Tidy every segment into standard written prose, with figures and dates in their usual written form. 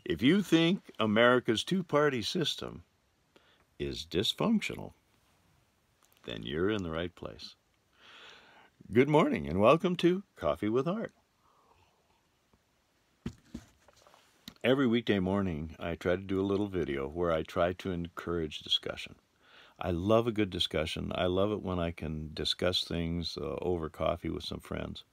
If you think America's two-party system is dysfunctional, then you're in the right place. Good morning and welcome to Coffee with Art. Every weekday morning I try to do a little video where I try to encourage discussion. I love a good discussion. I love it when I can discuss things over coffee with some friends.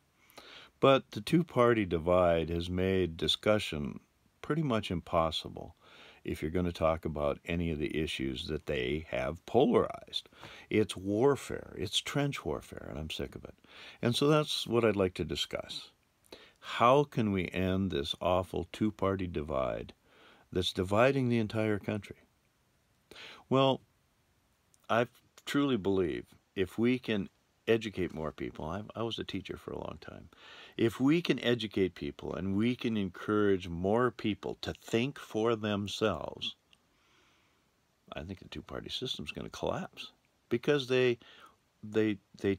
But the two-party divide has made discussion pretty much impossible if you're going to talk about any of the issues that they have polarized. It's warfare. It's trench warfare, and I'm sick of it. And so that's what I'd like to discuss. How can we end this awful two-party divide that's dividing the entire country? Well, I truly believe if we can educate more people, I was a teacher for a long time, if we can educate people and we can encourage more people to think for themselves, I think the two-party system is going to collapse because they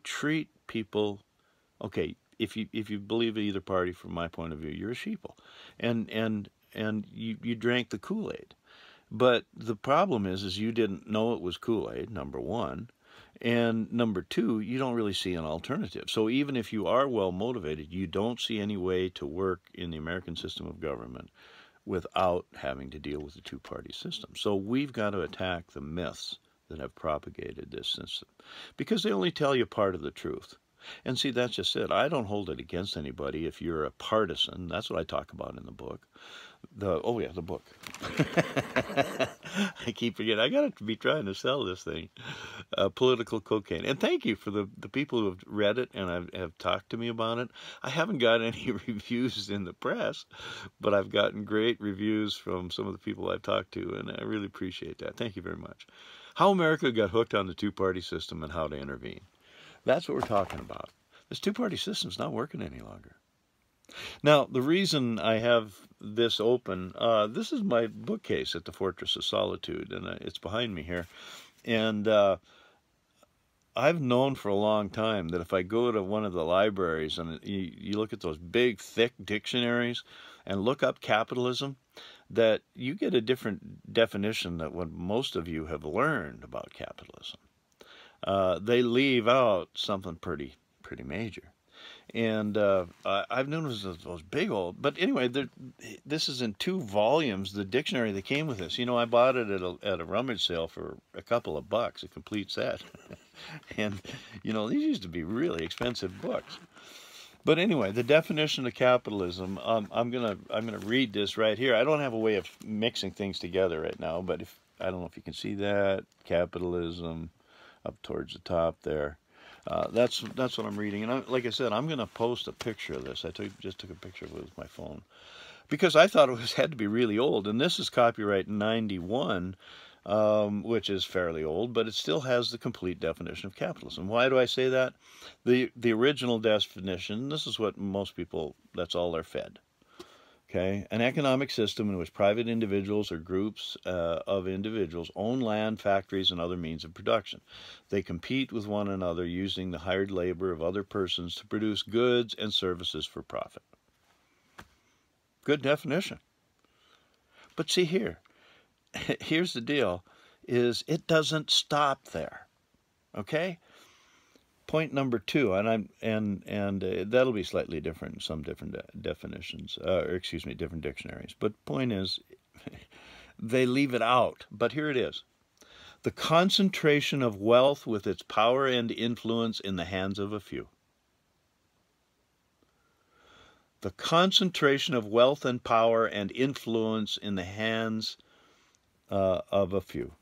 treat people, okay, if you believe in either party, from my point of view, you're a sheeple, and you drank the Kool-Aid. But the problem is you didn't know it was Kool-Aid, number one, and number two, you don't really see an alternative. So even if you are well motivated, you don't see any way to work in the American system of government without having to deal with the two-party system. So we've got to attack the myths that have propagated this system because they only tell you part of the truth. And see, that's just it. I don't hold it against anybody if you're a partisan. That's what I talk about in the book. The book. I keep forgetting. I got to be trying to sell this thing. Political Cocaine. And thank you for the people who have read it and have talked to me about it. I haven't got any reviews in the press, but I've gotten great reviews from some of the people I've talked to, and I really appreciate that. Thank you very much. How America got hooked on the two-party system and how to intervene. That's what we're talking about. This two-party system's not working any longer. Now, the reason I have this open, this is my bookcase at the Fortress of Solitude, and it's behind me here. And I've known for a long time that if I go to one of the libraries and you look at those big, thick dictionaries and look up capitalism, that you get a different definition than what most of you have learned about capitalism. They leave out something pretty major. And I've noticed those big old, but anyway, this is in 2 volumes, the dictionary that came with this. You know, I bought it at a rummage sale for a couple of bucks, a complete set. And, you know, these used to be really expensive books. But anyway, the definition of capitalism, I'm gonna read this right here. I don't have a way of mixing things together right now, but I don't know if you can see that, capitalism, up towards the top there. That's what I'm reading, and like I said, I'm going to post a picture of this. I just took a picture of it with my phone because I thought it had to be really old, and this is copyright 91, which is fairly old, but it still has the complete definition of capitalism. Why do I say that? The original definition, this is what most people, that's all they're fed. Okay, an economic system in which private individuals or groups of individuals own land, factories, and other means of production. They compete with one another using the hired labor of other persons to produce goods and services for profit. Good definition. But see here, here's the deal, is it doesn't stop there. Okay? Point number 2, and that'll be slightly different in some different definitions, different dictionaries. But point is, they leave it out. But here it is: the concentration of wealth with its power and influence in the hands of a few. The concentration of wealth and power and influence in the hands of a few.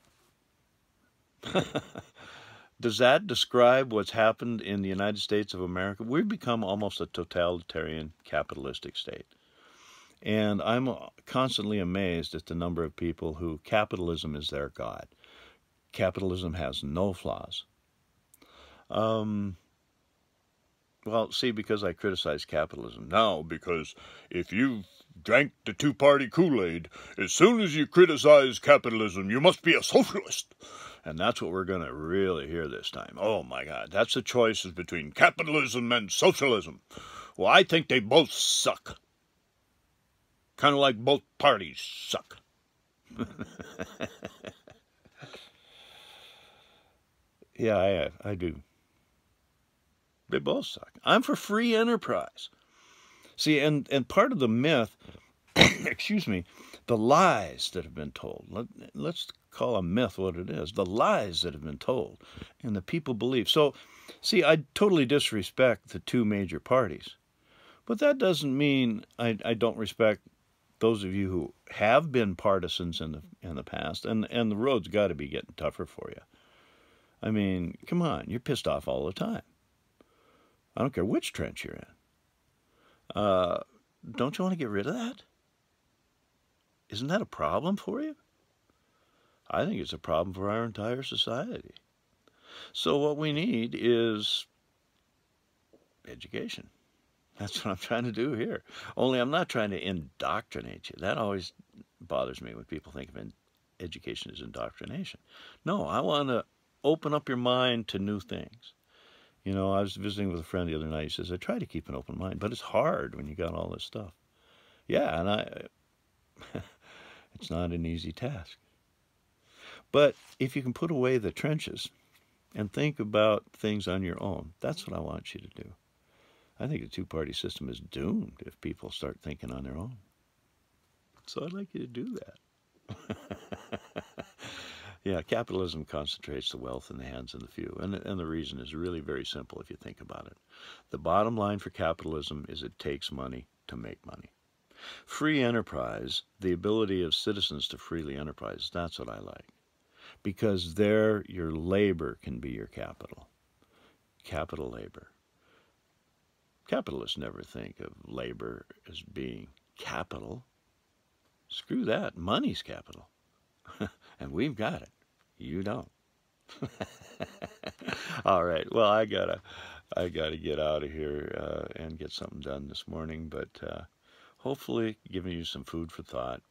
Does that describe what's happened in the United States of America? We've become almost a totalitarian capitalistic state. And I'm constantly amazed at the number of people who capitalism is their God. Capitalism has no flaws. Well, see, because I criticize capitalism now, because if you drank the two-party Kool-Aid, as soon as you criticize capitalism, you must be a socialist. And that's what we're going to really hear this time. Oh, my God. That's the choices between capitalism and socialism. Well, I think they both suck. Kind of like both parties suck. Yeah, I do. They both suck. I'm for free enterprise. See, and part of the myth, excuse me, the lies that have been told. Let's call a myth what it is. The lies that have been told and the people believe. So, see, I totally disrespect the two major parties. But that doesn't mean I don't respect those of you who have been partisans in the past, and the road's got to be getting tougher for you. I mean, come on, you're pissed off all the time. I don't care which trench you're in. Don't you want to get rid of that? Isn't that a problem for you? I think it's a problem for our entire society. So what we need is education. That's what I'm trying to do here. Only I'm not trying to indoctrinate you. That always bothers me when people think of education as indoctrination. No, I want to open up your mind to new things. You know, I was visiting with a friend the other night. He says, I try to keep an open mind, but it's hard when you got all this stuff. Yeah, and it's not an easy task. But if you can put away the trenches and think about things on your own, that's what I want you to do. I think the two-party system is doomed if people start thinking on their own. So I'd like you to do that. Yeah, capitalism concentrates the wealth in the hands of the few. And the reason is really very simple if you think about it. The bottom line for capitalism is it takes money to make money. Free enterprise, the ability of citizens to freely enterprise, that's what I like. Because there your labor can be your capital. Capital labor. Capitalists never think of labor as being capital. Screw that. Money's capital. And we've got it. You don't. All right. Well, I gotta get out of here and get something done this morning. But hopefully, giving you some food for thought.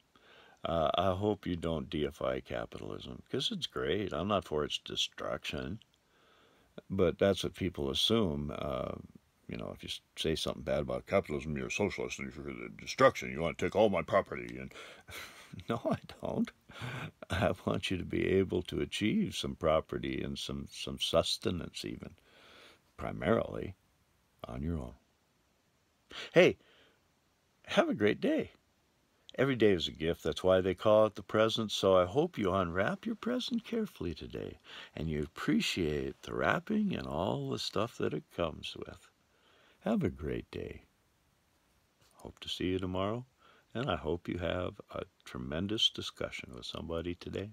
I hope you don't deify capitalism because it's great. I'm not for its destruction, but that's what people assume. You know, if you say something bad about capitalism, you're a socialist and you're for the destruction. You want to take all my property. And no, I don't. I want you to be able to achieve some property and some sustenance even, primarily on your own. Hey, have a great day. Every day is a gift. That's why they call it the present. So I hope you unwrap your present carefully today and you appreciate the wrapping and all the stuff that it comes with. Have a great day. Hope to see you tomorrow, and I hope you have a tremendous discussion with somebody today.